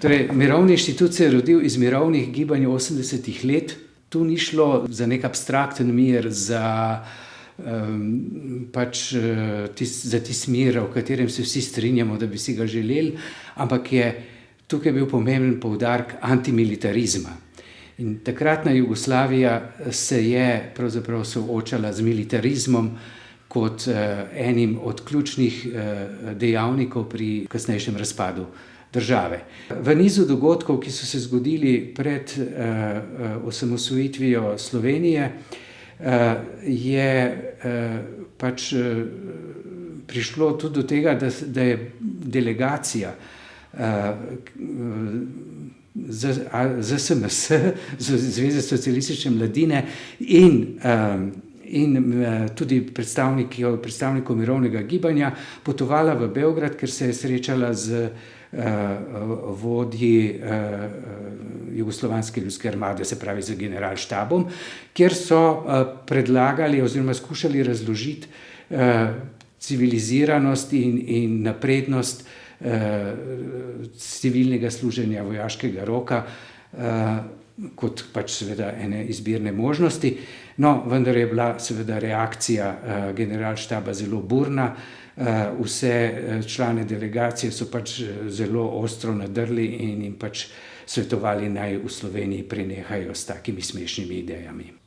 Torej, Mirovni inštitut se je rodil iz mirovnih gibanj 80. let. Tu ni šlo za nek abstrakten mir, za tisti mir, o katerem se vsi strinjamo, da bi si ga želeli, ampak je tukaj bil pomemben poudarek antimilitarizma. In takratna Jugoslavija se je pravzaprav soočala z militarizmom kot enim od ključnih dejavnikov pri kasnejšem razpadu države. V nizu dogodkov, ki so se zgodili pred osamosvojitvijo Slovenije, je prišlo tudi do tega, da je delegacija ZSMS, Zveze socialistične mladine, in tudi predstavnikov mirovnega gibanja potovala v Beograd, ker se je srečala z vodji Jugoslovanske ljudske armade, se pravi z generalštabom, kjer so predlagali oziroma skušali razložiti civiliziranost in naprednost civilnega služenja vojaškega roka kot seveda ene izbirne možnosti. No, vendar je bila seveda reakcija generalštaba zelo burna. Vse člane delegacije so zelo ostro nadrli in jim svetovali, naj v Sloveniji prenehajo s takimi smešnimi idejami.